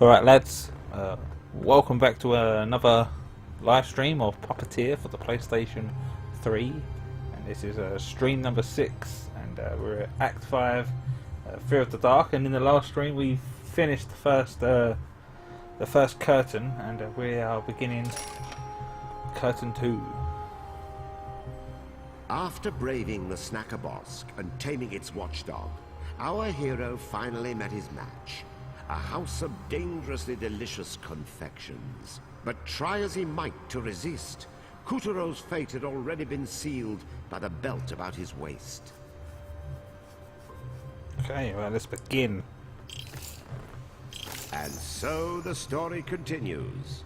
Alright lads, welcome back to another live stream of Puppeteer for the PlayStation 3, and this is stream number 6, and we're at Act 5, Fear of the Dark, and in the last stream we finished the first curtain, and we are beginning curtain 2. After braving the Snacker Bosk and taming its watchdog, our hero finally met his match. A house of dangerously delicious confections. But try as he might to resist, Kutero's fate had already been sealed by the belt about his waist. Okay, well, let's begin. And so the story continues.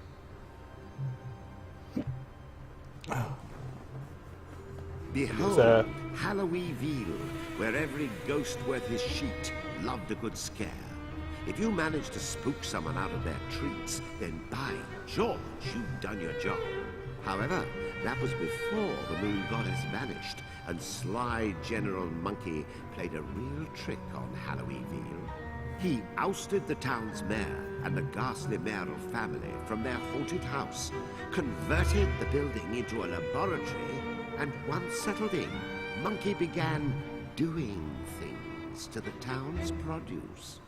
Behold, Halloweenville, where every ghost worth his sheet loved a good scare. If you manage to spook someone out of their treats, then by George, you've done your job. However, that was before the moon goddess vanished, and sly General Monkey played a real trick on Halloweenville. He ousted the town's mayor and the ghastly mayoral family from their haunted house, converted the building into a laboratory, and once settled in, Monkey began doing things to the town's produce.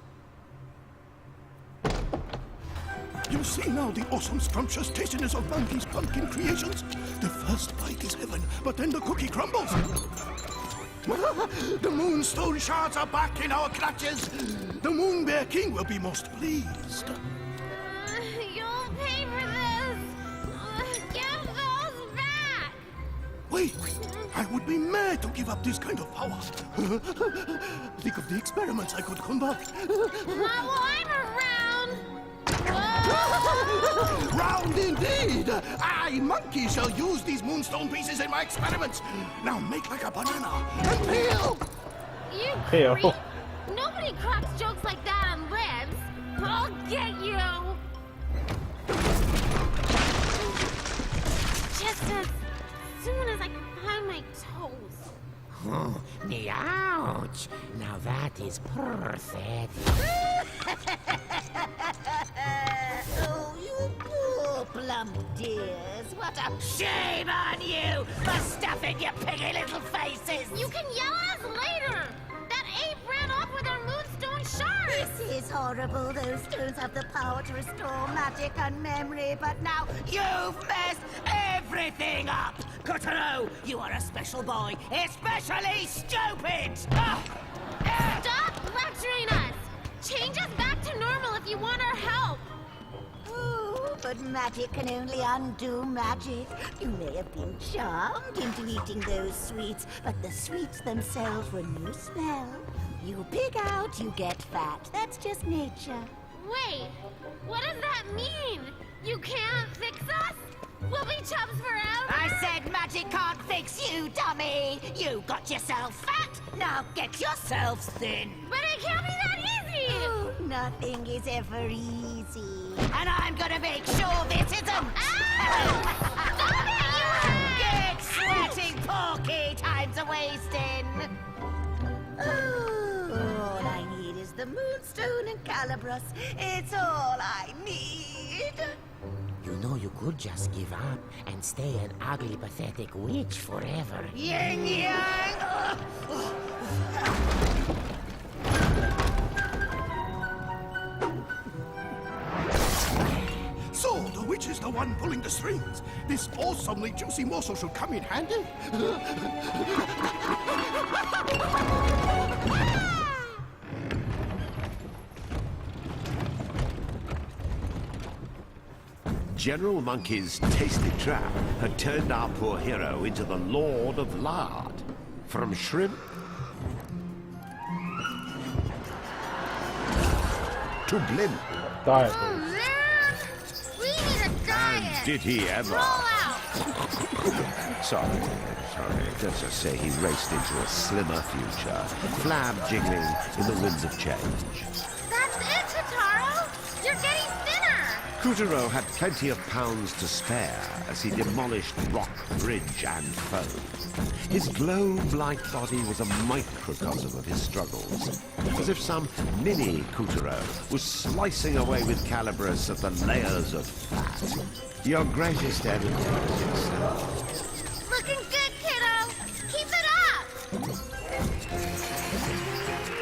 You see now the awesome scrumptious tastiness of Monkey's pumpkin creations? The first bite is heaven, but then the cookie crumbles. The moonstone shards are back in our clutches. The Moon Bear King will be most pleased. You'll pay for this. Give those back. Wait, I would be mad to give up this kind of power. Think of the experiments I could conduct. While I'm around. Round indeed! I, Monkey, shall use these moonstone pieces in my experiments. Now make like a banana and peel! You Peel. creep. Nobody cracks jokes like that on libs. I'll get you. Just as soon as I can find my toes. Oh, ouch! Now that is perfect. Oh, you poor plump dears. What a shame on you for stuffing your piggy little faces. You can yell at us later. That ape ran off with our moonstone shards. This is horrible. Those stones have the power to restore magic and memory, but now you've messed everything up. Kotaro, you are a special boy, especially stupid. Stop lecturing us. Change us back to normal if you want our help. Oh, but magic can only undo magic. You may have been charmed into eating those sweets, but the sweets themselves were no smell. You pig out, you get fat. That's just nature. Wait, what does that mean? You can't fix us? We'll be chums forever? I said magic can't fix you, dummy. You got yourself fat. Now get yourself thin. But it can't be that easy! Oh, nothing is ever easy. And I'm gonna make sure this isn't. Get sweating, porky. Time's a-wasting. Oh, all I need is the moonstone and Calibros. It's all I need. You know you could just give up and stay an ugly, pathetic witch forever. Yin Yang! So, the witch is the one pulling the strings. This awesomely juicy morsel should come in handy. General Monkey's tasty trap had turned our poor hero into the Lord of Lard. From shrimp to blimp. Diet. Oh, man! We need a diet! Did he ever? Roll out! Sorry. Let's just say he raced into a slimmer future, flab jiggling in the winds of change. That's it, Totaro! You're getting thinner! Kuturo had plenty of pounds to spare as he demolished rock, bridge, and foe. His globe-like body was a microcosm of his struggles, as if some mini Kuturo was slicing away with Calibris at the layers of fat. Your greatest enemy is yourself. Looking good, kiddo. Keep it up.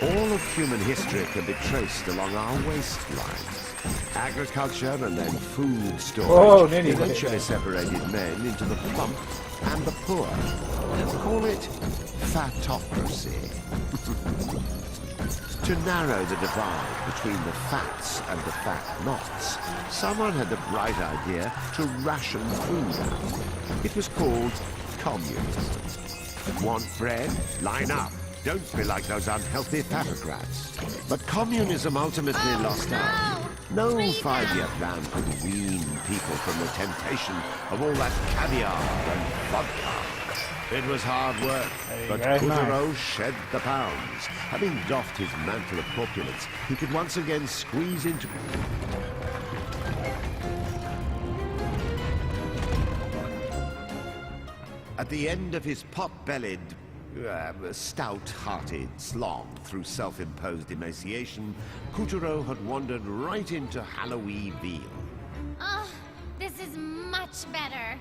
All of human history can be traced along our waistlines. Agriculture and then food storage eventually separated men into the plump and the poor. Call it fatocracy. To narrow the divide between the fats and the fat-nots, someone had the bright idea to ration food out. It was called communism. Want bread? Line up. Don't be like those unhealthy papocrats. But communism ultimately lost out. No 5-year plan could wean people from the temptation of all that caviar and vodka. It was hard work, but Kuturo shed the pounds. Having doffed his mantle of corpulence, he could once again squeeze into... At the end of his pot-bellied, stout-hearted slog through self-imposed emaciation, Kuturo had wandered right into Halloween veal. Oh, this is much better.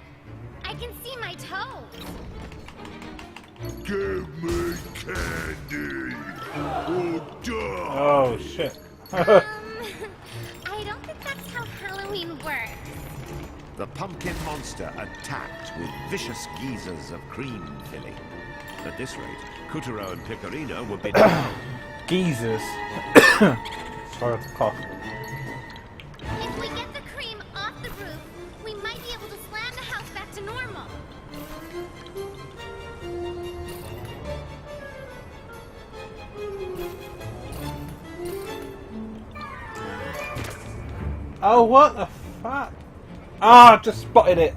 I can see my toes. Give me candy or die. Oh shit. I don't think that's how Halloween works. The pumpkin monster attacked with vicious geysers of cream filling. At this rate, Kuturo and Pecorino would be down. Geezers. Sorry to cough. If we get the cream off the roof, we might be able to slam the house back to normal. Oh, what the fuck? Ah, I just spotted it.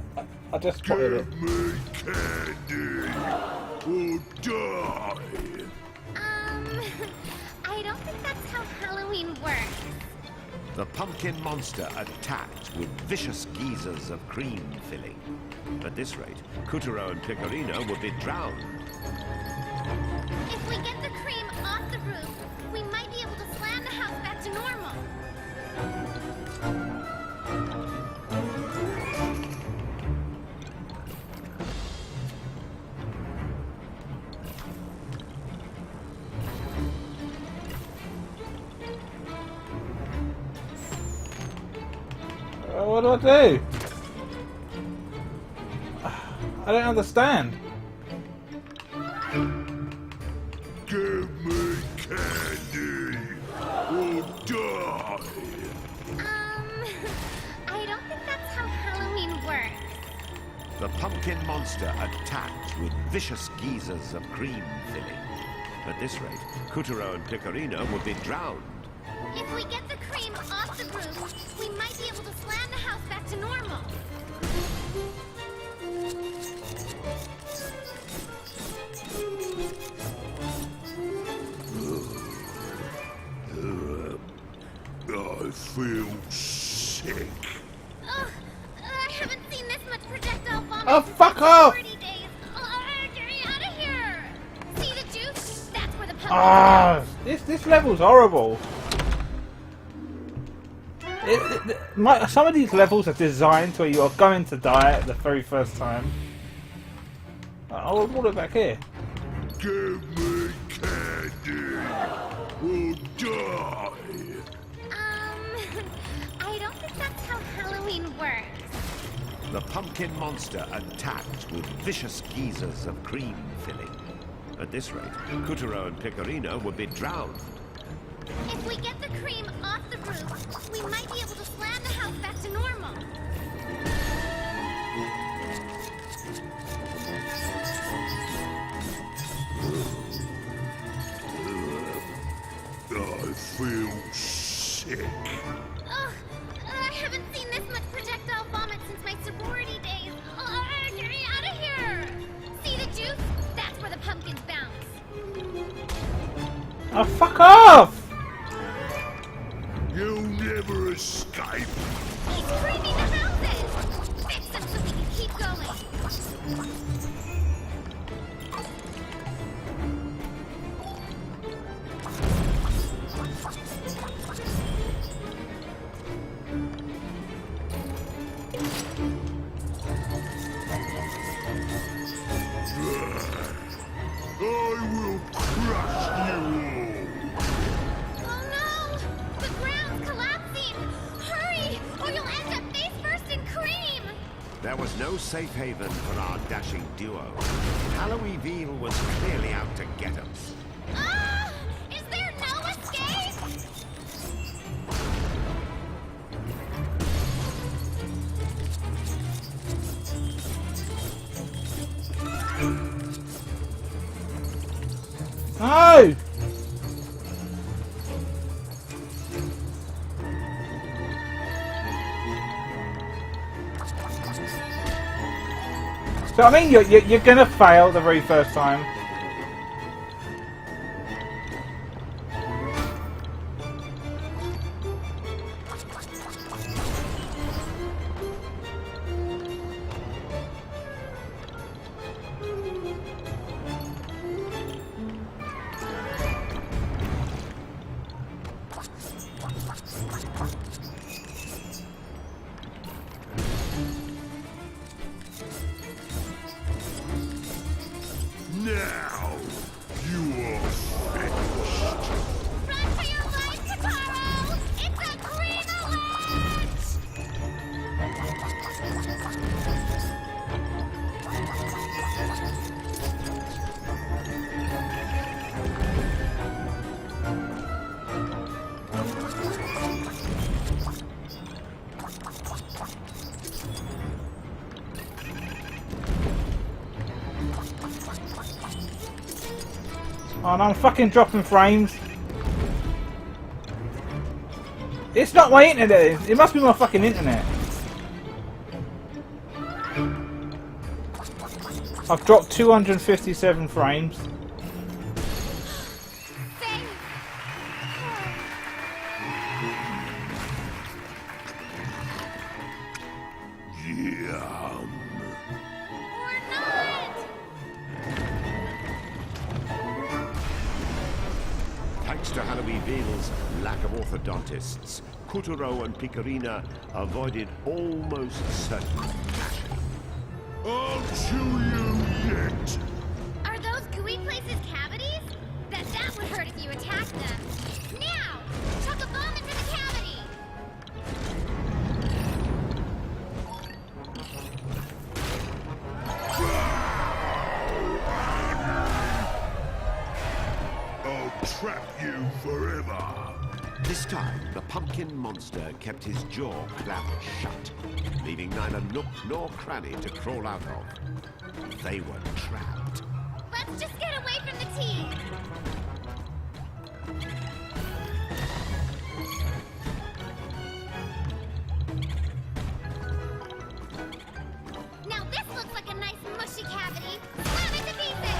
I just spotted it. Give me candy or die. I don't think that's how Halloween works. The pumpkin monster attacked with vicious geysers of cream filling. At this rate, Kuturo and Pecorino would be drowned. If we get the cream off the roof, we might be able to slam the house back to normal. What do I do? I don't understand. Give me candy or die. I don't think that's how Halloween works. The pumpkin monster attacked with vicious geysers of cream filling. At this rate, Kuturo and Pecorino would be drowned. If we get the cream off the roof, we might be able to slam the house back to normal. I feel sick. Ugh, I haven't seen this much projectile vomit. Oh, since fuck my off! sorority days. Get me out of here! See the juice? That's where the pumpkin Ah, this level's horrible. Some of these levels are designed to where you are going to die at the very first time. I'll put it back here. Give me candy or die. I don't think that's how Halloween works. The pumpkin monster attacked with vicious geysers of cream filling. At this rate, Kuturo and Pecorino would be drowned. If we get the cream off the roof, we might be able to slam the house back to normal. I feel sick. Ugh, I haven't seen this much projectile vomit since my sorority days. Get me out of here! See the juice? That's where the pumpkins bounce. Oh, fuck off! You'll never escape. He's There was no safe haven for our dashing duo. Halloween was clearly out to get us. Ah! Is there no escape? No! So I mean, you're gonna fail the very first time. Now, you are finished. Run for your life, Kataro! It's a green alert! Oh no, I'm fucking dropping frames. It's not my internet. It must be my fucking internet. I've dropped 257 frames. Yum. Or not! Thanks to Halloween's lack of orthodontists, Kuturo and Picarina avoided almost certain mashing. I'll chew you yet. Are those gooey places cavities? That would hurt if you attacked them. Now! Chuck a bomb into the cavity! I'll trap you forever. This time, the pumpkin monster kept his jaw clamped shut, leaving neither nook nor cranny to crawl out of. They were trapped. Let's just get away from the teeth! Now this looks like a nice mushy cavity. Slam it to pieces!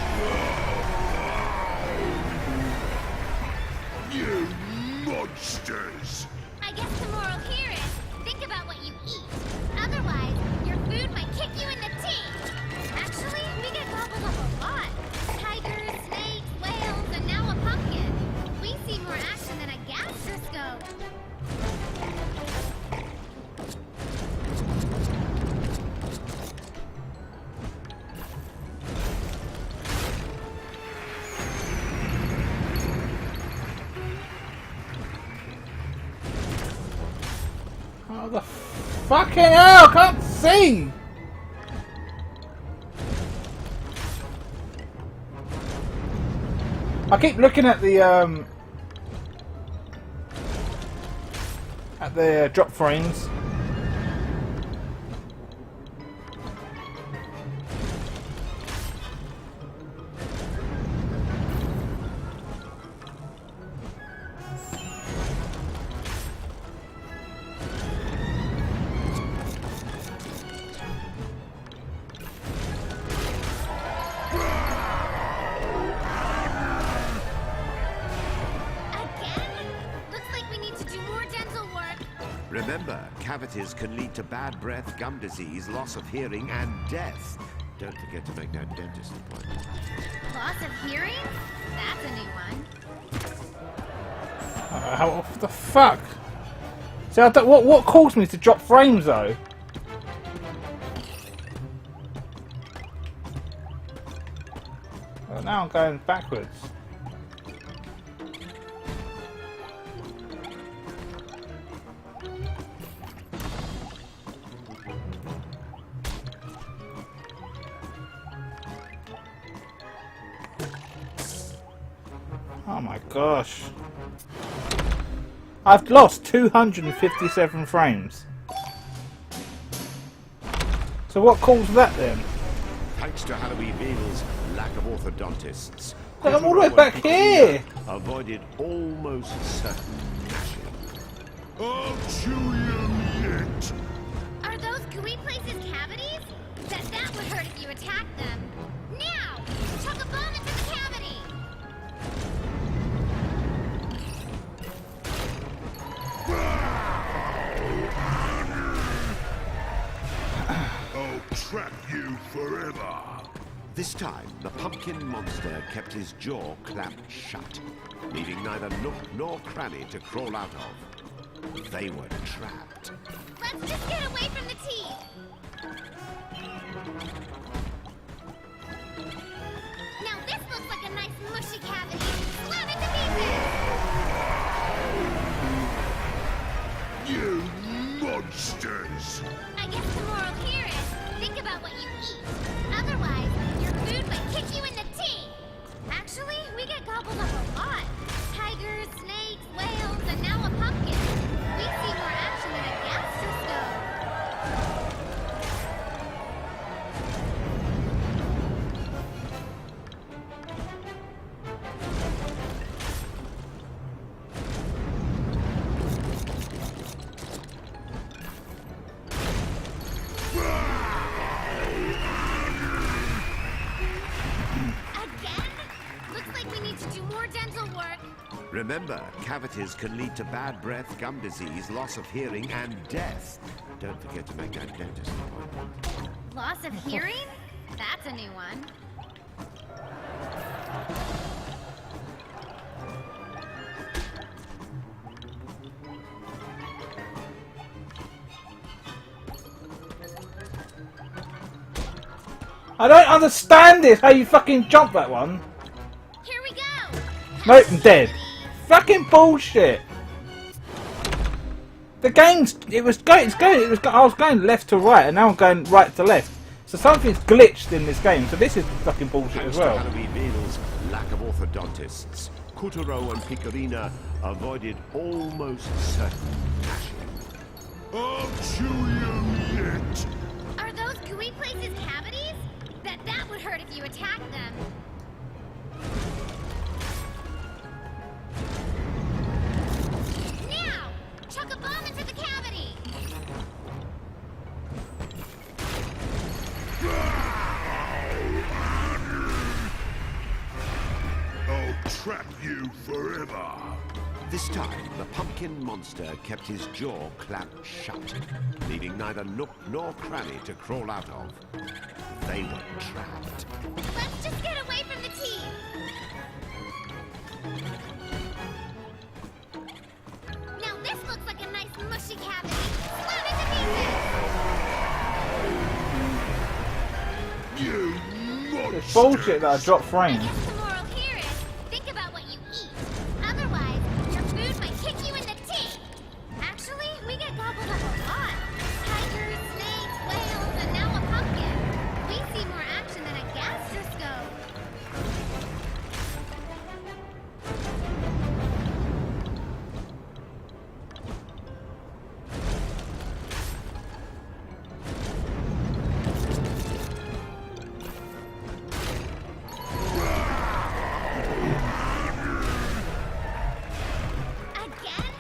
You monsters. I guess the moral here is, think about what you eat. Otherwise, your food might kick you in the teeth. Actually, we get gobbled up a lot. Tigers, snakes, whales, and now a pumpkin. We see more action than a gastroscope. Oh the fucking hell! I can't see! I keep looking at the drop frames. Remember, cavities can lead to bad breath, gum disease, loss of hearing, and death. Don't forget to make that dentist appointment. Loss of hearing? That's a new one. What the fuck? See, I don't, what caused me to drop frames though? Well, now I'm going backwards. Oh my gosh. I've lost 257 frames. So what caused that then? Thanks to Halloweenville's lack of orthodontists. Look, I'm all the way back here! Avoided almost certain gnashing. I'll chew you yet. Are those gooey places cavities? That would hurt if you attacked them. Now! Chuck a bomb into the cavity! I'll trap you forever. This time, the pumpkin monster kept his jaw clamped shut, leaving neither nook nor cranny to crawl out of. They were trapped. Let's just get away from the teeth! Now this looks like a nice mushy cavity. Slam it to pieces! You monsters! I guess the moral here is, think about what you eat. Otherwise, your food might kick you in the teeth. Actually, we get gobbled up a lot. Tigers, snakes, whales, and now a pumpkin. We see more action than a gastroscope. Again? Looks like we need to do more dental work. Remember, cavities can lead to bad breath, gum disease, loss of hearing, and death. Don't forget to make that dentist appointment. Loss of hearing? That's a new one. I don't understand this, how you fucking jump that one. Here we go! Nope, I'm dead. Fucking bullshit. The game's, I was going left to right and now I'm going right to left. So something's glitched in this game, so this is fucking bullshit Thanks as well. to Halloweenville's lack of orthodontists, Kuturo and Picorina avoided almost certain gnashing. I'll chew you yet. Are those gooey places cavities? That would hurt if you attacked them. Now! Chuck a bomb into the cavity! I'll trap you forever. This time, the pumpkin monster kept his jaw clamped shut, leaving neither nook nor cranny to crawl out of. They were trapped. Let's just get away from the teeth! Now this looks like a nice mushy cavity. Slam it to pieces! You It's monsters! bullshit that I dropped I frames. guess the moral here is, think about what you eat. Otherwise, your food might kick you in the teeth. Actually, we get gobbled up a lot. Tigers, snakes, whales, and now a pumpkin. We see more action than a gastroscope. Again?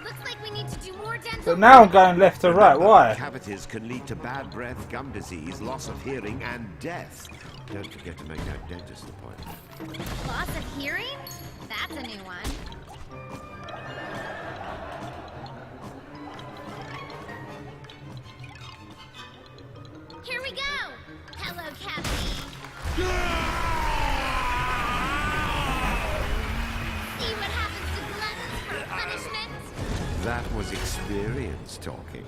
Looks like we need to do more dental So now I'm work. going left to right, why? Cavities can lead to bad breath, gum disease, loss of hearing, and death. Don't forget to make that dentist appointment. Loss of hearing? That's a new one. Here we go! Hello, Captain. See what happens to gluttons for punishment? That was experience talking.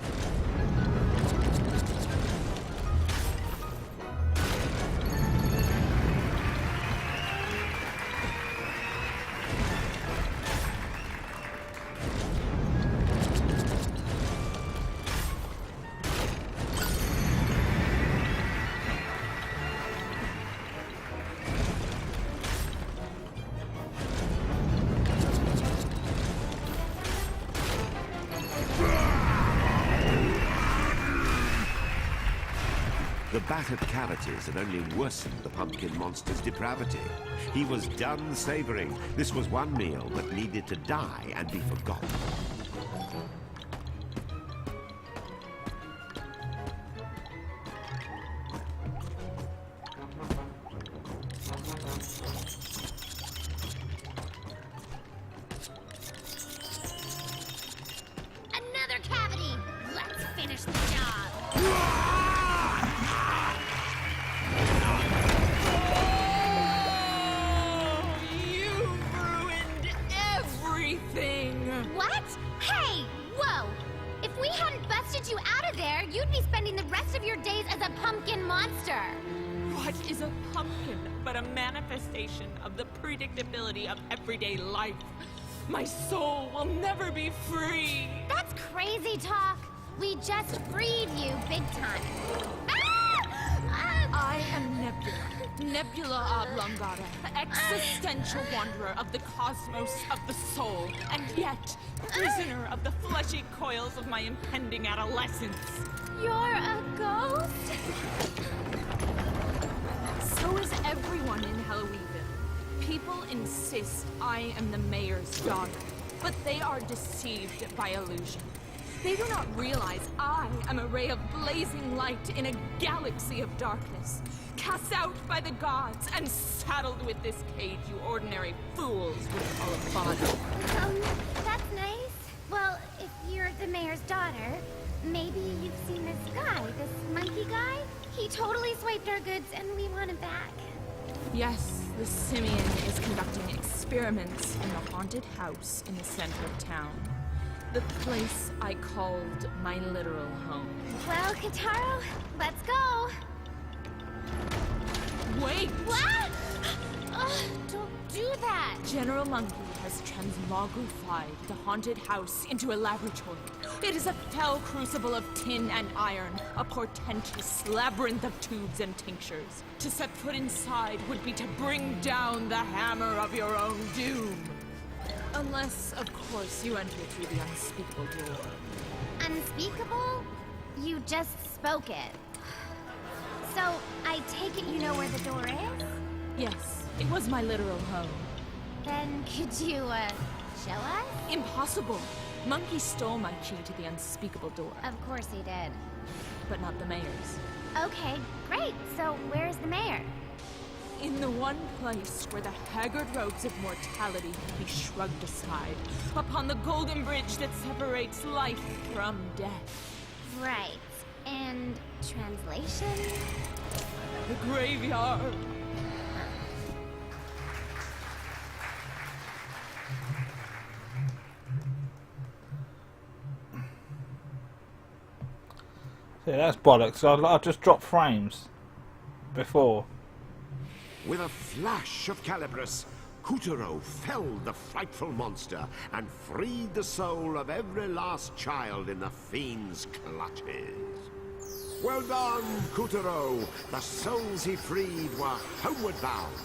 The battered cavities had only worsened the pumpkin monster's depravity. He was done savoring. This was one meal that needed to die and be forgotten. Another cavity! Let's finish the job! You've ruined everything! What? Hey! Whoa! If we hadn't busted you out of there, you'd be spending the rest of your days as a pumpkin monster! What is a pumpkin but a manifestation of the predictability of everyday life? My soul will never be free! That's crazy talk! We just freed you big time. Ah! I am Nebula. Nebula Oblongata, existential wanderer of the cosmos of the soul, and yet prisoner of the fleshy coils of my impending adolescence. You're a ghost? So is everyone in Halloweenville. People insist I am the mayor's daughter, but they are deceived by illusion. They do not realize I am a ray of blazing light in a galaxy of darkness, cast out by the gods and saddled with this cage you ordinary fools would call a body. That's nice. Well, if you're the mayor's daughter, maybe you've seen this guy, this monkey guy? He totally swiped our goods and we want him back. Yes, the Simeon is conducting experiments in the haunted house in the center of town. The place I called my literal home. Well, Kataro, let's go. Wait! What? Don't do that. General Monkey has transmogrified the haunted house into a laboratory. It is a fell crucible of tin and iron, a portentous labyrinth of tubes and tinctures. To set foot inside would be to bring down the hammer of your own doom. Unless, of course, you enter through the unspeakable door. Unspeakable? You just spoke it. So, I take it you know where the door is? Yes, it was my literal home. Then could you, show us? Impossible! Monkey stole my key to the unspeakable door, Of course he did. but not the mayor's. Okay, great. So, where's the mayor? In the one place where the haggard robes of mortality can be shrugged aside, upon the golden bridge that separates life from death. Right. And translation? The graveyard. Yeah, that's bollocks. I just dropped frames before. With a flash of Calibris, Kuturo felled the frightful monster and freed the soul of every last child in the fiend's clutches. Well done, Kuturo! The souls he freed were homeward bound.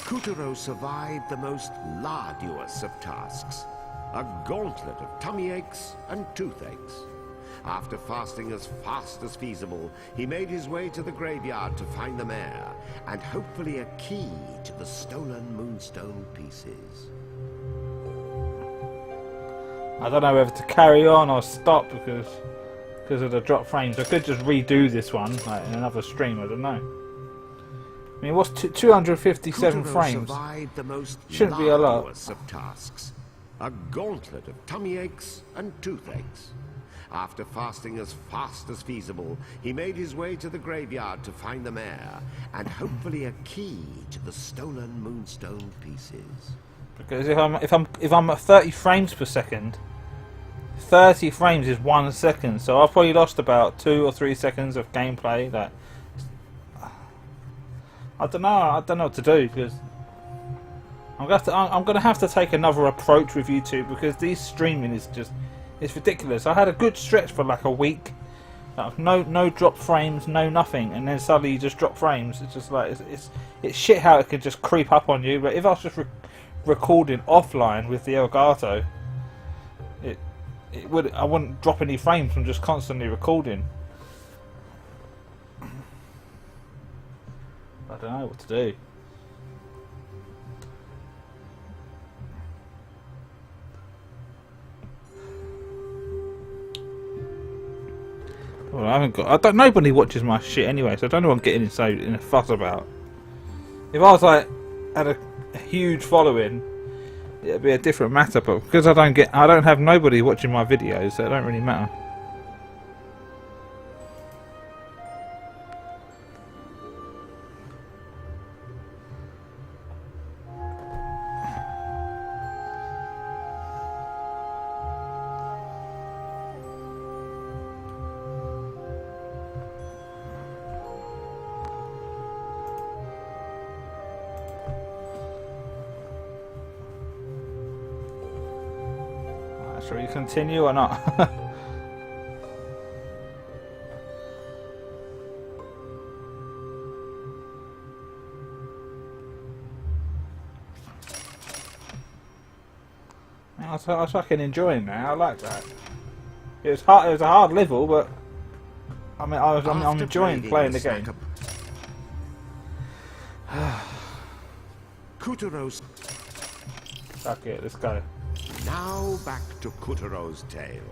Kuturo survived the most arduous of tasks, a gauntlet of tummy aches and toothaches. After fasting as fast as feasible, he made his way to the graveyard to find the mayor, and hopefully a key to the stolen moonstone pieces. I don't know whether to carry on or stop because because of the drop frames. I could just redo this one like in another stream. I don't know. I mean, what's 257 Kuturo frames? survived the most Shouldn't be a lot. arduous of tasks. A gauntlet of tummy aches and toothaches. After fasting as fast as feasible, he made his way to the graveyard to find the mare, and hopefully a key to the stolen moonstone pieces. Because if I'm at 30 frames per second, 30 frames is 1 second. So I've probably lost about 2 or 3 seconds of gameplay. That I don't know what to do, because I'm gonna have to take another approach with YouTube, because these streaming is just, it's ridiculous. I had a good stretch for like a week, no drop frames, no nothing, and then suddenly you just drop frames. It's just like it's shit how it could just creep up on you. But if I was just recording offline with the Elgato, I wouldn't drop any frames from just constantly recording. I don't know what to do. Well, nobody watches my shit anyway, so I don't know what I'm getting in a fuss about. If I was like had a huge following, it'd be a different matter. But because I don't have nobody watching my videos, so it don't really matter. Shall we continue or not? I was fucking enjoying that. I like that. It was hard. It was a hard level, but I mean, I'm enjoying playing the game. Kuturo's. Fuck it, let's go. Now back to Kuturo's tale.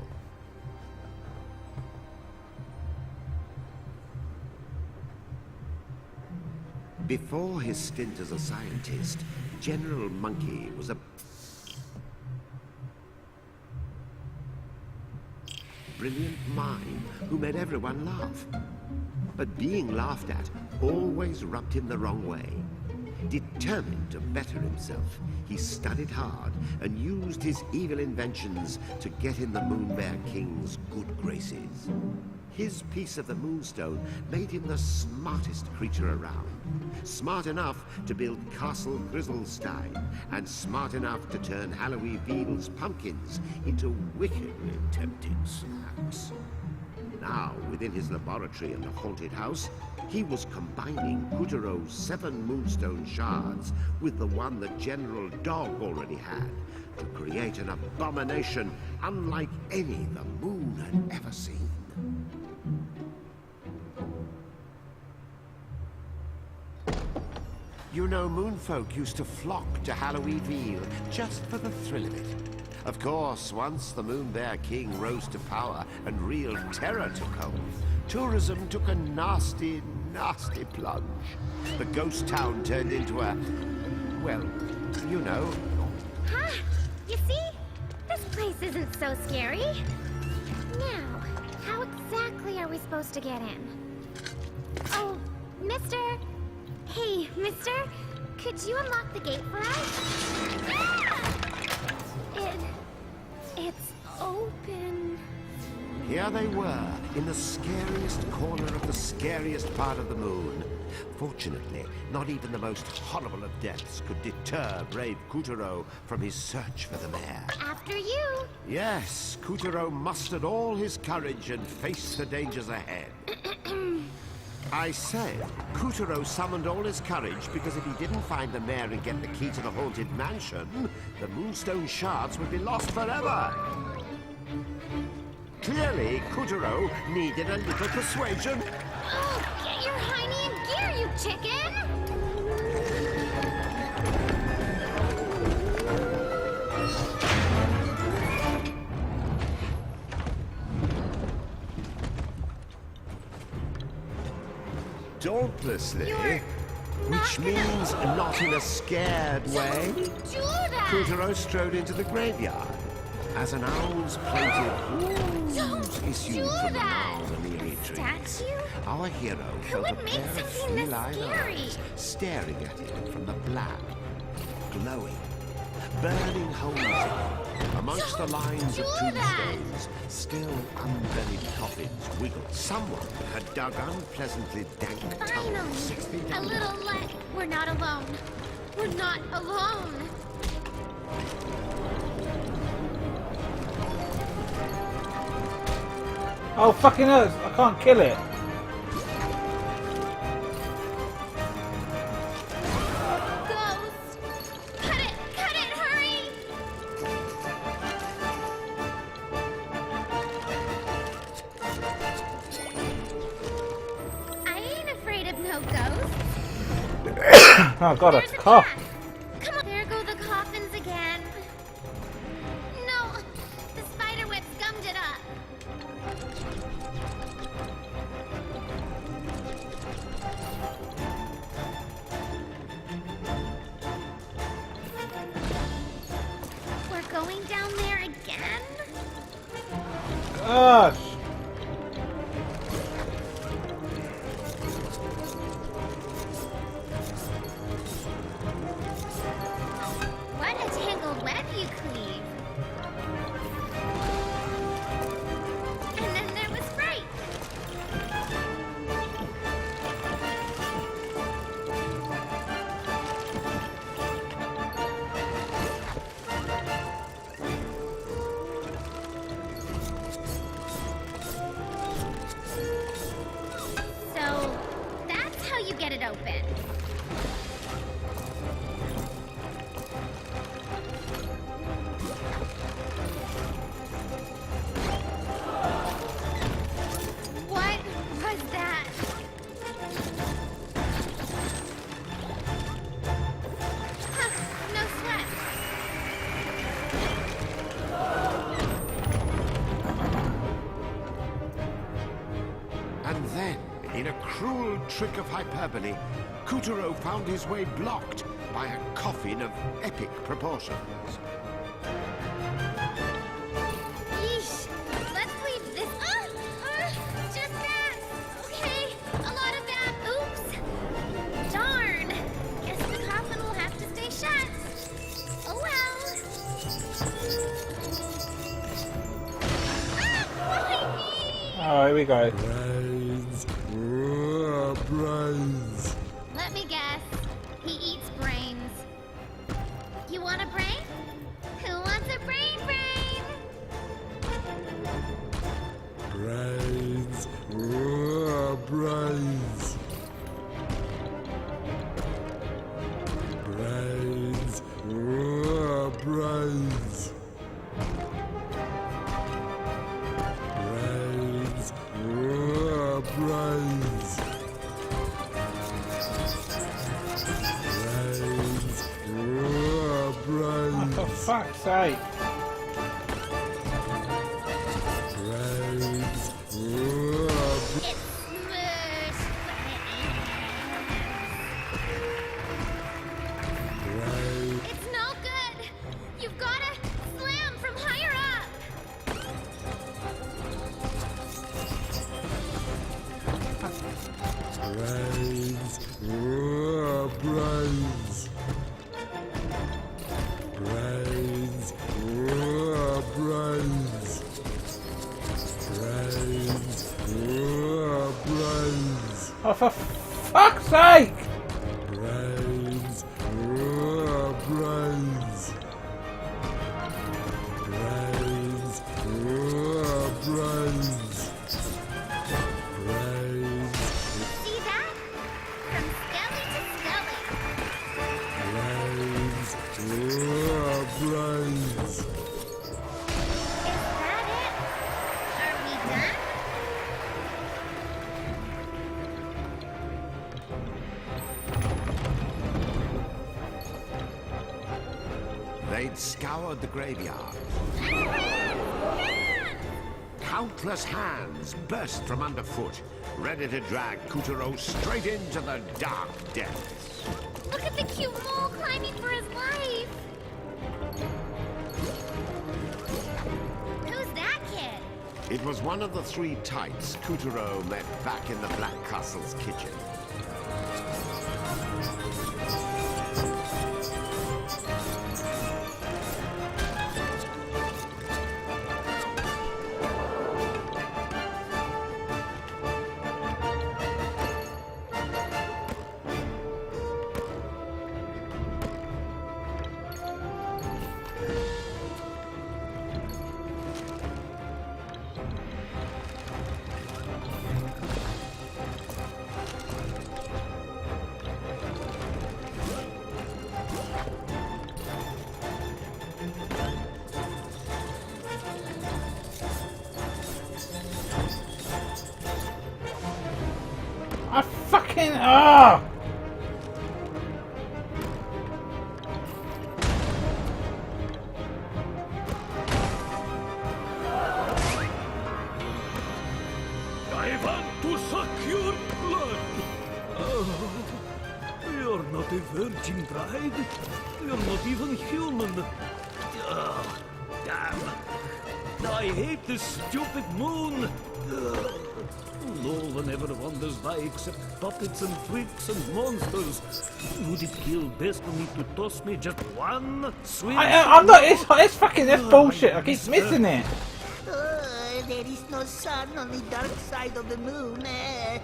Before his stint as a scientist, General Monkey was a brilliant mime who made everyone laugh. But being laughed at always rubbed him the wrong way. Determined to better himself, he studied hard and used his evil inventions to get in the Moonbear King's good graces. His piece of the Moonstone made him the smartest creature around. Smart enough to build Castle Grizzlestein, and smart enough to turn Halloweenville's pumpkins into wickedly tempting snacks. Now, within his laboratory in the haunted house, he was combining Kuturo's 7 Moonstone shards with the one that General Dog already had to create an abomination unlike any the moon had ever seen. You know, moonfolk used to flock to Halloweenville just for the thrill of it. Of course, once the Moonbear King rose to power and real terror took hold, tourism took a nasty, nasty plunge. The ghost town turned into a, well, you know. Huh? You see? This place isn't so scary. Now, how exactly are we supposed to get in? Oh, mister. Hey, mister. Could you unlock the gate for us? Ah! It's open. Here they were, in the scariest corner of the scariest part of the moon. Fortunately, not even the most horrible of deaths could deter brave Kuturo from his search for the mare. After you. Yes, Kuturo mustered all his courage and faced the dangers ahead. I said, Kuturo summoned all his courage because if he didn't find the mare and get the key to the haunted mansion, the Moonstone shards would be lost forever. Clearly, Kuturo needed a little persuasion. Oh, get your hiney in gear, you chicken! dauntlessly. You're not Which gonna- means not in a scared way. Don't do that! Kutaro strode into the graveyard as an owl's plaintive Don't issued do from the that! gnarled and eerie trees. Statue? Our hero felt a would make pair of something this feline scary? eyes staring at him from the black, glowing, burning holes in him. Amongst the lines of do that! tombstones, still unburied coffins wiggled. Someone had dug unpleasantly dank tunnels 6 feet Finally! A under. little let. We're not alone. We're not alone. Oh, fucking hell, I can't kill it. Ghost! Cut it! Cut it! Hurry! I ain't afraid of no ghosts. Oh god, There's a a cough. cat. Come on. There go the coffins again. No! The spider webs gummed it up. We're going down there again? Gosh. What a tangled web you cleave. And then there was Fright. So, that's how you get it open. What was that? Huh, no sweat. And then, in a cruel trick of hyperbole, Kutaro found his way blocked by a coffin of epic proportions. Yeesh. Let's leave this. Just that. Okay. A lot of that. Oops. Darn. Guess the coffin will have to stay shut. Oh well. My knee. Oh, here we go. Let me guess. He eats brains. You want a brain? Who wants a brain? Brains. Brains. Brains. Brains. Brains. Brains. Brains. For fuck's sake. Brains. It's smushed. Brains. It's no good. You've gotta slam from higher up. Brains. Brains. Brains. Brains. Brains. Brains. Oh, for fuck's sake! Brains. Brains. Brains. Brains. Brains. See that? From skelly to skelly. Brains. Brains. Is that it? Are we done? They'd scoured the graveyard, countless hands burst from underfoot, ready to drag Kuturo straight into the dark depths. Look at the cute mole climbing for his life. Who's that kid? It was one of the three types Kuturo met back in the Black Castle's kitchen. I fucking ah! I want to suck your blood. Oh, you're not a virgin bride. You're not even human. Oh, damn. I hate this stupid moon. No one ever wanders by except puppets and freaks and monsters. Would it kill destiny to toss me just one sweet... I'm not. It's fucking. That's bullshit. I keep missing it. There is no sun on the dark side of the moon. I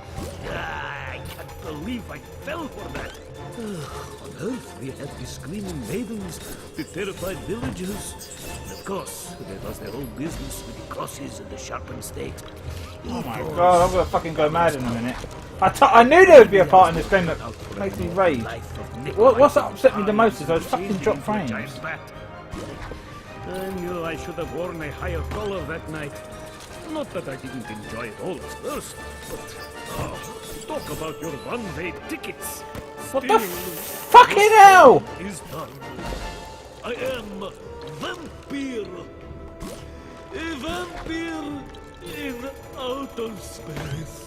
can't believe I fell for that. On Earth, we had the screaming maidens, the terrified villagers. And of course, there was the whole business with the crosses and the sharpened stakes. Oh my god, I'm gonna fucking go mad in a minute. I knew there would be a part in this game that makes me rage. What's that upset me the most is those fucking drop frames. I knew I should have worn a higher collar that night. Not that I didn't enjoy it all at first, but talk about your one-way tickets. What the fucking hell? Is done. I am vampire. A vampire in outer space.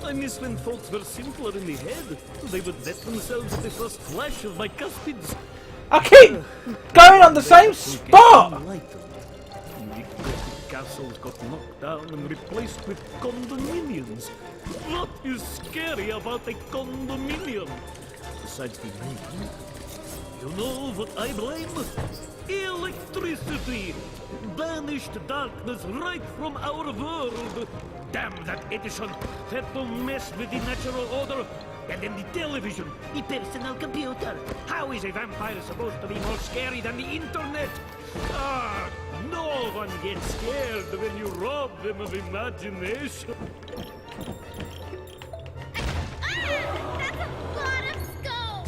I miss when folks were simpler in the head. They would wet themselves at the first flash of my cuspids. I keep going on the same spot. The castles got knocked down and replaced with condominiums. What is scary about a condominium? Besides the name, you know what I blame? Electricity! Banished darkness right from our world! Damn that Edison! Had to mess with the natural order! And then the television! The personal computer! How is a vampire supposed to be more scary than the internet? Ah, no one gets scared when you rob them of imagination! That's a lot of scope!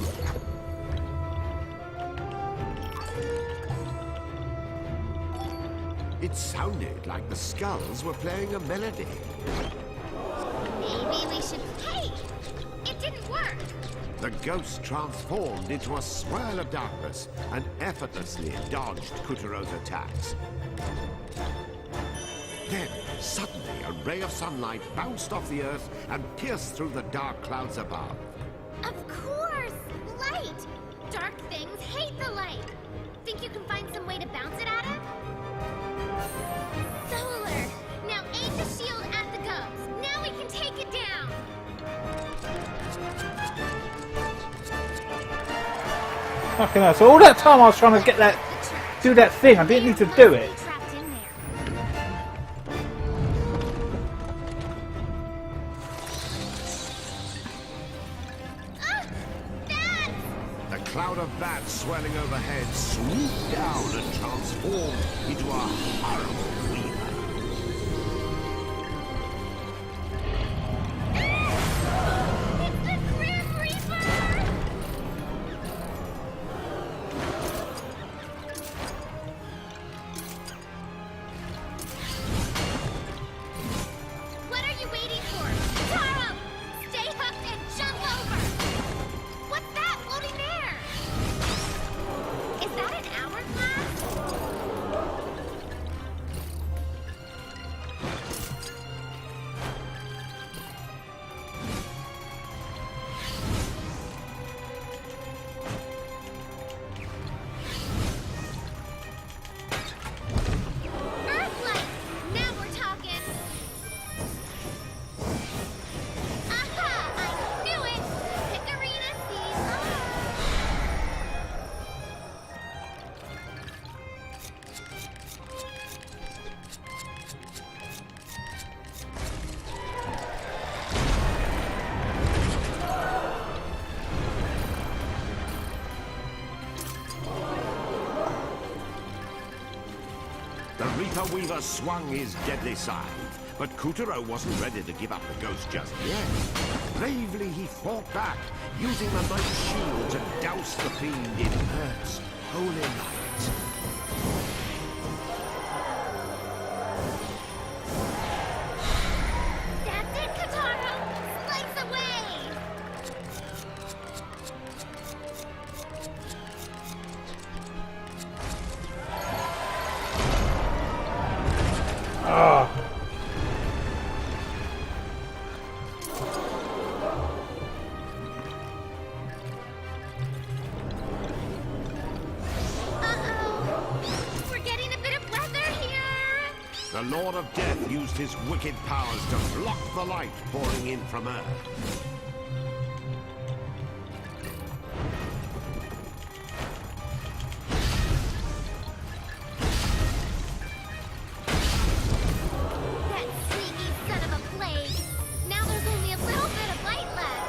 It sounded like the skulls were playing a melody. Maybe we should... Hey! It didn't work! The ghost transformed into a swirl of darkness and effortlessly dodged Kuturo's attacks. Then, suddenly, a ray of sunlight bounced off the earth and pierced through the dark clouds above. Of course! Light! Dark things hate the light! Think you can find some way to bounce it at him? Solar! Now aim the shield at the ghost! Now we can take it down! Fucking hell. So all that time I was trying to get that, do that thing, I didn't need to do it. Trapped in there. The cloud of bats swirling overhead swooped down and transformed into a horrible weaver. It's the Grim Reaper! What are you waiting for? Taro! Stay hooked and jump over! What's that floating there? Is that an hourglass? The Reaper Weaver swung his deadly scythe, but Kutaro wasn't ready to give up the ghost just yet. Bravely he fought back, using the knight's shield to douse the fiend in Earth's holy light. That's it, Katara! Slice away! Ah. Uh-oh! We're getting a bit of weather here! The Lord of Death used his wicked powers to block the light pouring in from Earth. That sneaky son of a plague! Now there's only a little bit of light left!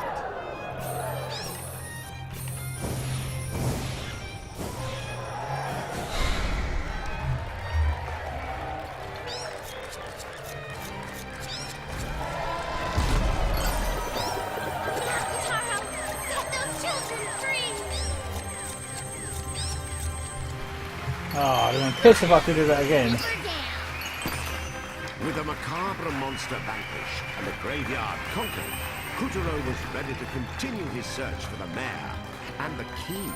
Taro, set those children free! Oh, I'm pissed if I have to do that again. We're down! With a macabre monster vanquished and the graveyard conquered, Kutaro was ready to continue his search for the mare and the key.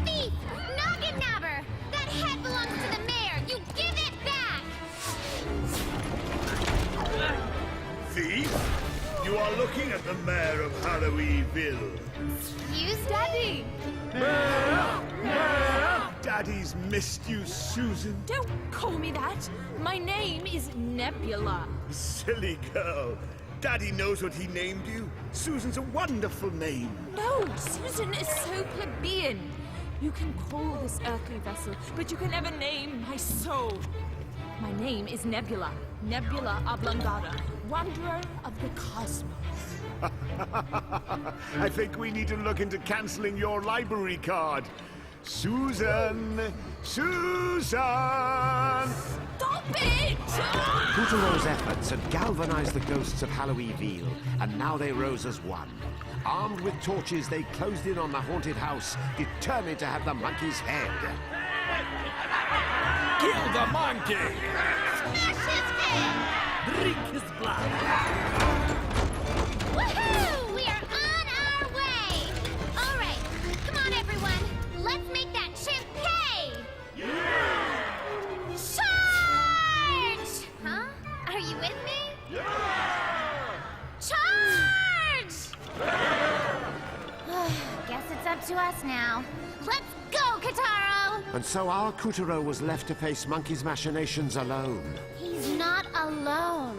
Thief! Noggin Nabber! That head belongs to the mayor! You give it back! Thief? You are looking at the mayor of Halloweenville. Excuse me? Daddy! Daddy's missed you, Susan. Don't call me that. My name is Nebula. Silly girl. Daddy knows what he named you. Susan's a wonderful name. No, Susan is so plebeian. You can call this earthly vessel, but you can never name my soul. My name is Nebula. Nebula Oblongata, wanderer of the cosmos. I think we need to look into canceling your library card. Susan! Susan! Stop it! Kutaro's efforts had galvanized the ghosts of Halloweenville, and now they rose as one. Armed with torches, they closed in on the haunted house, determined to have the monkey's head. Kill the monkey! Smash his head! Drink his blood! Woohoo! We are on our way! Alright, come on everyone! Let's make that chimp pay! Charge! Huh? Are you with me? Charge! Guess it's up to us now. Let's go, Kataro! And so our Kutaro was left to face Monkey's machinations alone. He's not alone.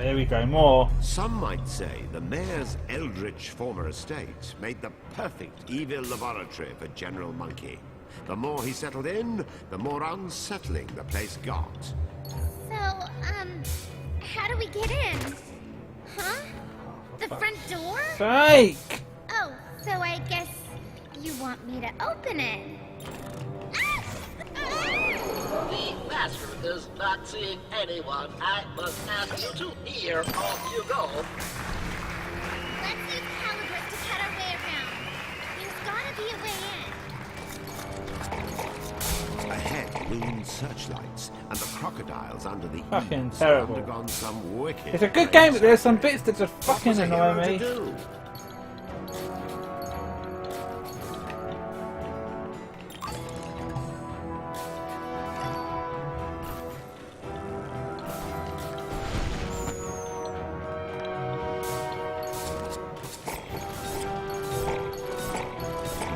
Here we go, more. Some might say the mayor's eldritch former estate made the perfect evil laboratory for General Monkey. The more he settled in, the more unsettling the place got. So, how do we get in? Huh? The front door? Sake! Oh, so I guess you want me to open it. The master is not seeing anyone. I must ask you to hear off you go. Let's use calibers to cut our way around. There's gotta be a way in. Ahead loomed searchlights, and the crocodiles under the Fucking eaves terrible. had undergone some wicked... It's a good game, but there's some bits that just What fucking was a annoy hero to me. do?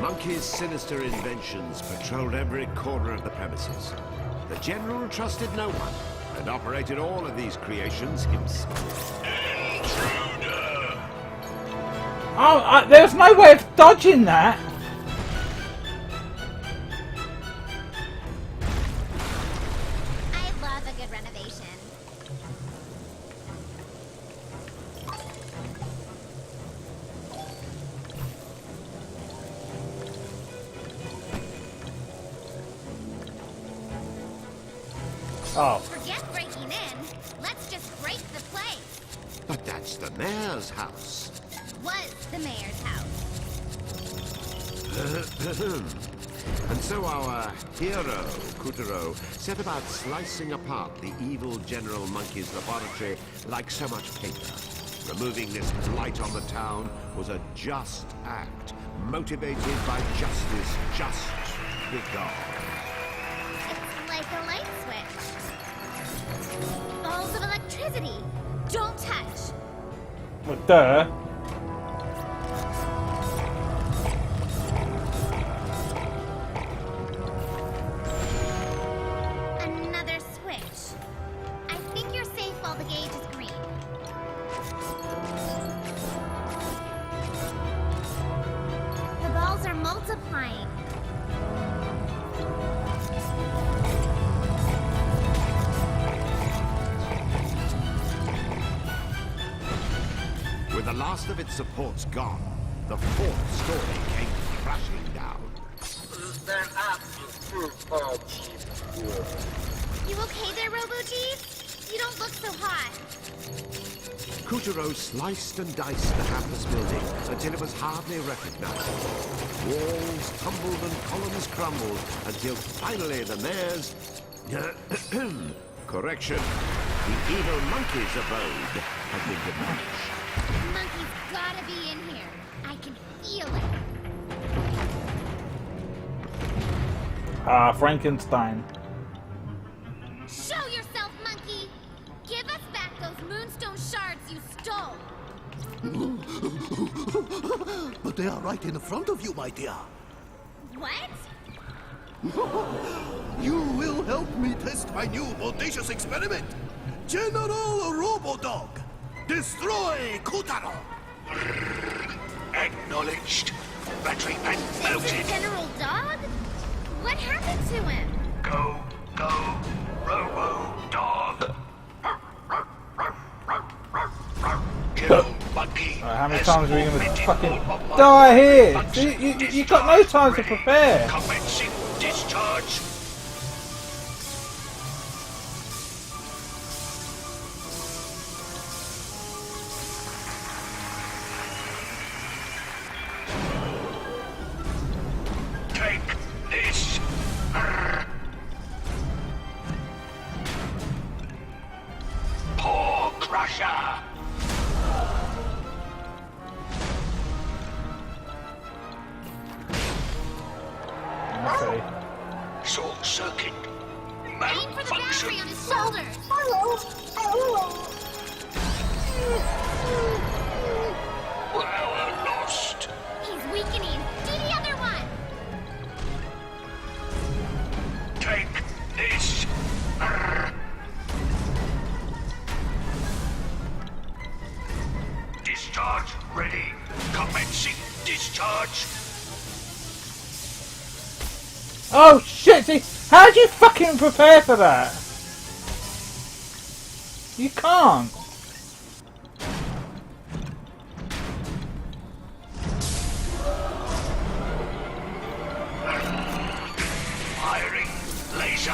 Monkey's sinister inventions patrolled every corner of the premises. The General trusted no one and operated all of these creations himself. Oh, there's no way of dodging that. I love a good renovation. Oh. Forget breaking in. Let's just break the place. But that's the mayor's house. Was the mayor's house. And so our hero, Kutaro, set about slicing apart the evil General Monkey's laboratory like so much paper. Removing this blight on the town was a just act, motivated by justice just begun. It's like a light switch. Balls of electricity. Don't touch. Well, duh. Another switch. I think you're safe while the gauge is green. The balls are multiplying. With the last of its supports gone, the fourth story came crashing down. Then You okay there, Robo-G? You don't look so hot. Kutaro sliced and diced the hapless building until it was hardly recognizable. Walls tumbled and columns crumbled until finally the mayor's... Correction. The evil monkey's abode had been demolished. Monkey's gotta be in here. I can feel it. Ah, Frankenstein. Show yourself, monkey! Give us back those moonstone shards you stole! But they are right in front of you, my dear. What? You will help me test my new audacious experiment. General Robodog. Destroy Kutaro. acknowledged. Battery pack Is melted. it General Dog? What happened to him? Go, Robo-Dog. Kill monkey. How many has times are we gonna augmented fucking all of my die here? function You got no time to ready. prepare. Commencing discharge. Take this. Paw crusher. Okay. Short circuit. Aim for the battery on his shoulders! Power lost. He's weakening! Do the other one! Take this. Discharge ready. Commencing discharge. Oh shit! See, how do you fucking prepare for that? You can't. Firing laser.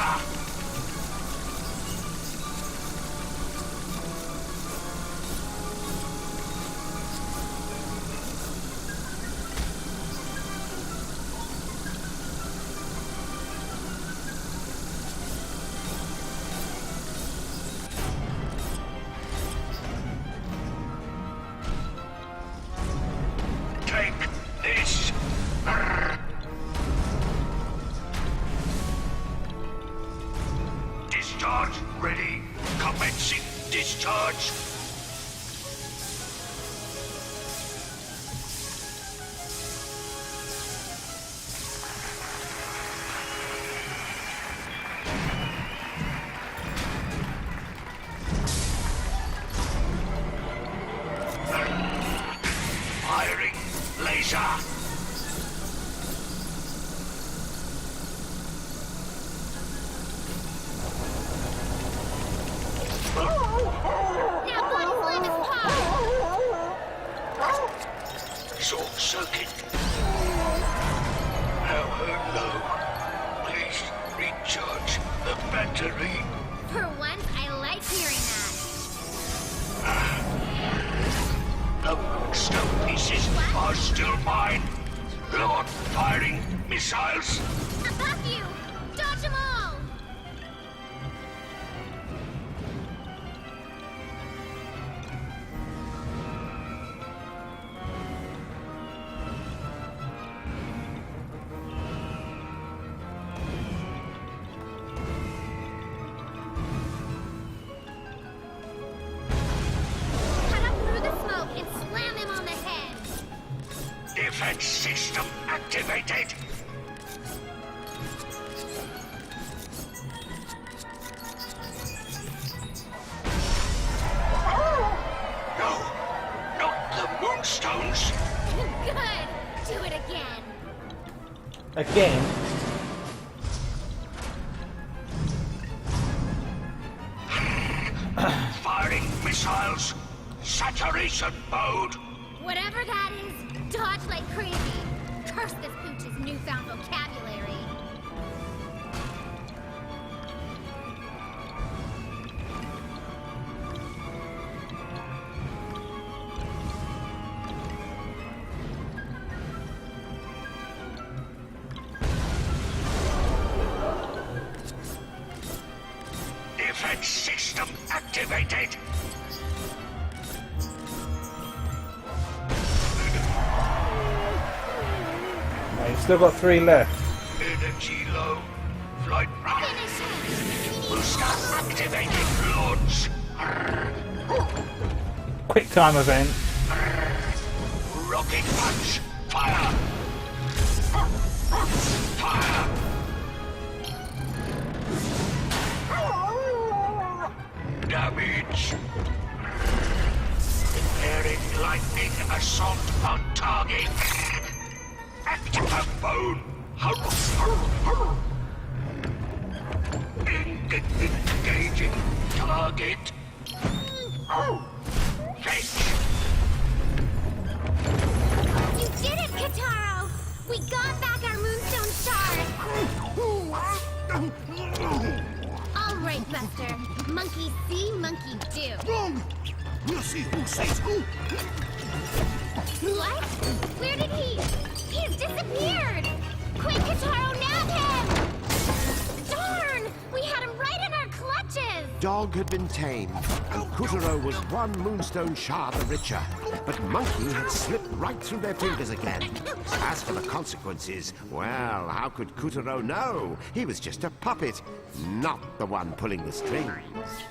missiles! Above you! Dodge them all! Cut up through the smoke and slam him on the head! Defense system activated! No! Not the moonstones! Good! Do it again! Again? Firing missiles! Saturation mode! Whatever that is, dodge like crazy. Curse this pooch's newfound vocabulary. Defense system activated! Right, still got 3 left. Energy low. Flight Finish him! booster activated. Launch. Quick time event. Rocket punch. Fire. Fire. Damage. Preparing lightning assault on target. Active bone. Engaging target. Fetch. You did it, Kataro! We got back our Moonstone Shard! All right, Buster. Monkey see, monkey do. We'll see who says who. What? Where did he? He's disappeared! Quick, Kataro, nab him! Darn! We had him right in our clutches! Dog had been tamed, and Kutaro was 1 moonstone shard the richer. But Monkey had slipped right through their fingers again. As for the consequences, well, how could Kutaro know? He was just a puppet, not the one pulling the strings.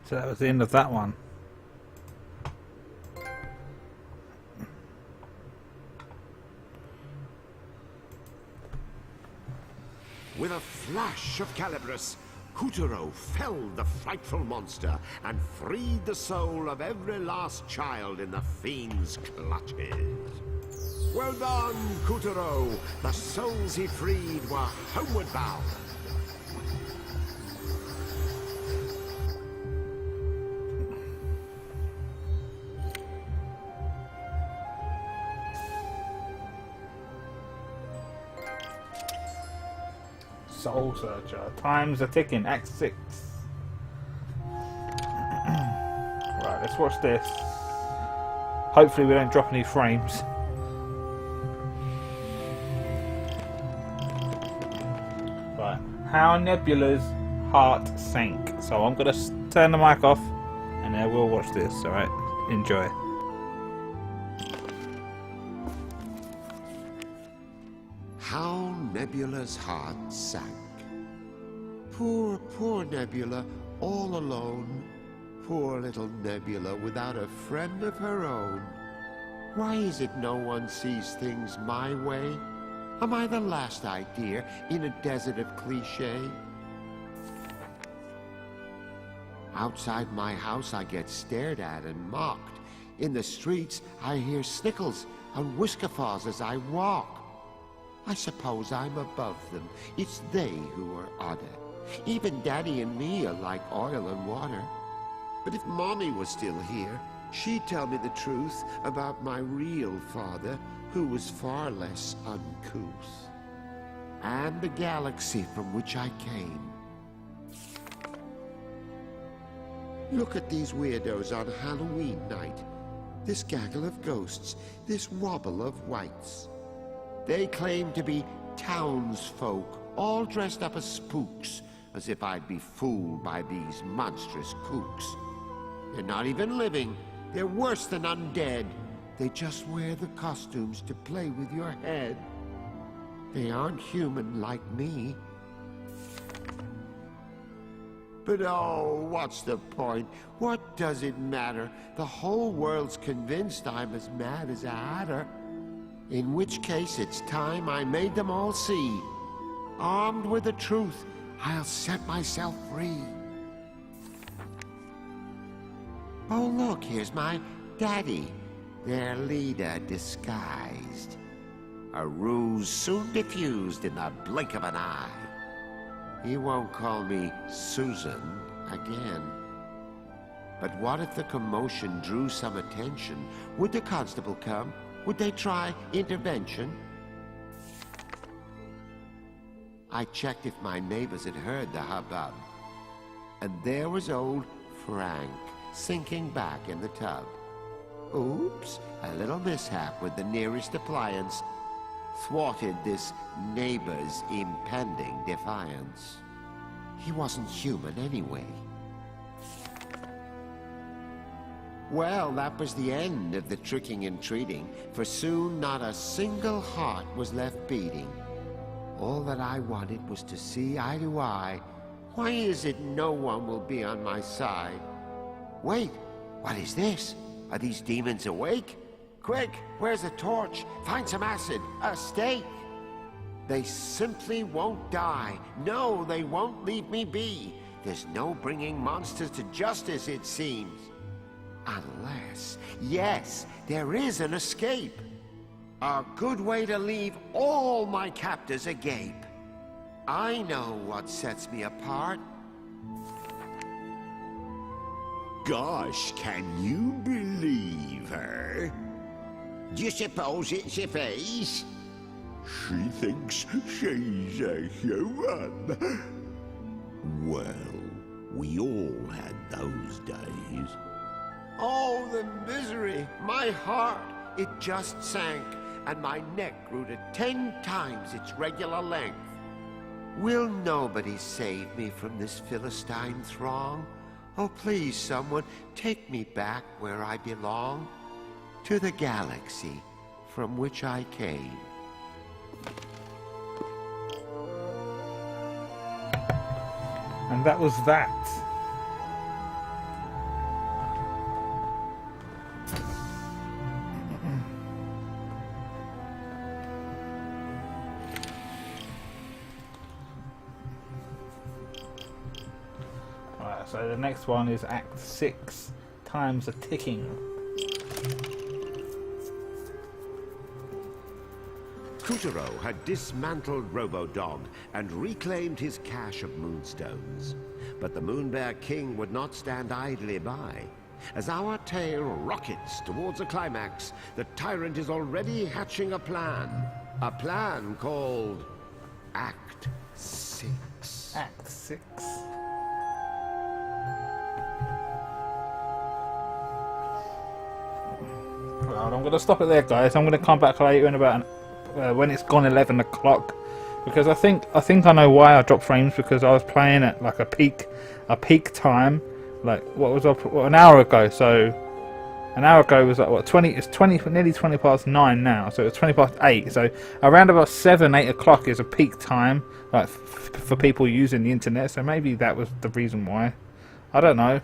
So that was the end of that one. With a flash of Calibris, Kutaro felled the frightful monster and freed the soul of every last child in the fiend's clutches. Well done, Kutaro! The souls he freed were homeward bound. Soul Searcher. Time's a ticking. Act 6. Right, let's watch this. Hopefully we don't drop any frames. Right. How Nebula's heart sank. So I'm going to turn the mic off and then we'll watch this. Alright? Enjoy. How Nebula's heart sank. Poor, poor Nebula, all alone. Poor little Nebula without a friend of her own. Why is it no one sees things my way? Am I the last idea in a desert of cliché? Outside my house I get stared at and mocked. In the streets I hear snickles and whisker-faws as I walk. I suppose I'm above them. It's they who are odder. Even Daddy and me are like oil and water. But if Mommy was still here, she'd tell me the truth about my real father, who was far less uncouth. And the galaxy from which I came. Look at these weirdos on Halloween night. This gaggle of ghosts, this wobble of wights. They claim to be townsfolk, all dressed up as spooks, as if I'd be fooled by these monstrous kooks. They're not even living. They're worse than undead. They just wear the costumes to play with your head. They aren't human like me. But oh, what's the point? What does it matter? The whole world's convinced I'm as mad as a hatter. In which case, it's time I made them all see. Armed with the truth, I'll set myself free. Oh, look, here's my daddy, their leader disguised. A ruse soon diffused in the blink of an eye. He won't call me Susan again. But what if the commotion drew some attention? Would the constable come? Would they try intervention? I checked if my neighbors had heard the hubbub. And there was old Frank, sinking back in the tub. Oops, a little mishap with the nearest appliance thwarted this neighbor's impending defiance. He wasn't human anyway. Well, that was the end of the tricking and treating, for soon not a single heart was left beating. All that I wanted was to see eye to eye. Why is it no one will be on my side? Wait, what is this? Are these demons awake? Quick, where's the torch? Find some acid, a stake. They simply won't die. No, they won't leave me be. There's no bringing monsters to justice, it seems. Unless, yes, there is an escape. A good way to leave all my captors agape. I know what sets me apart. Gosh, can you believe her? Do you suppose it's your face? She thinks she's a human. Well, we all had those days. Oh, the misery! My heart, it just sank, and my neck grew to 10 times its regular length. Will nobody save me from this Philistine throng? Oh, please, someone, take me back where I belong, to the galaxy from which I came. And that was that. Alright, so the next one is Act 6, Times a Ticking. Kutaro had dismantled Robo-Dog and reclaimed his cache of moonstones. But the Moonbear King would not stand idly by. As our tale rockets towards a climax, the tyrant is already hatching a plan. A plan called Act 6. Act 6. Well, I'm going to stop it there, guys. I'm going to come back later in about when it's gone 11 o'clock, because I think I know why I dropped frames, because I was playing at like a peak time, like an hour ago. So an hour ago was like what, 20? It's nearly 20 past 9 now, so it's 20 past 8. So around about 7-8 o'clock is a peak time, like for people using the internet. So maybe that was the reason why. I don't know.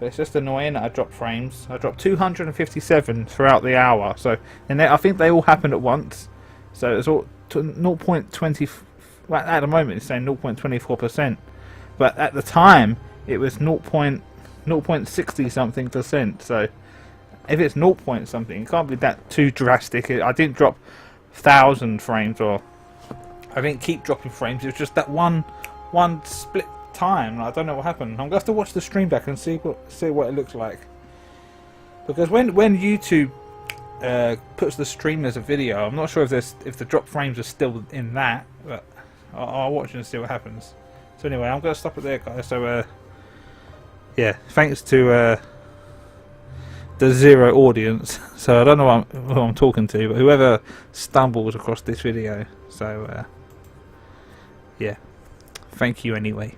But it's just annoying that I dropped frames. I dropped 257 throughout the hour. So, and I think they all happened at once. So it's all 0.20. Well, at the moment it's saying 0.24%, but at the time it was 0.60 something percent. So if it's 0. something, it can't be that too drastic. I didn't drop 1,000 frames, or I didn't keep dropping frames. It was just that one split time. I don't know what happened. I'm going to have to watch the stream back and see what it looks like, because when YouTube puts the stream as a video, I'm not sure if the drop frames are still in that, but I'll watch and see what happens. So anyway, I'm going to stop it there, guys. So yeah, thanks to the zero audience. So I don't know who I'm talking to, but whoever stumbles across this video. So yeah, thank you anyway.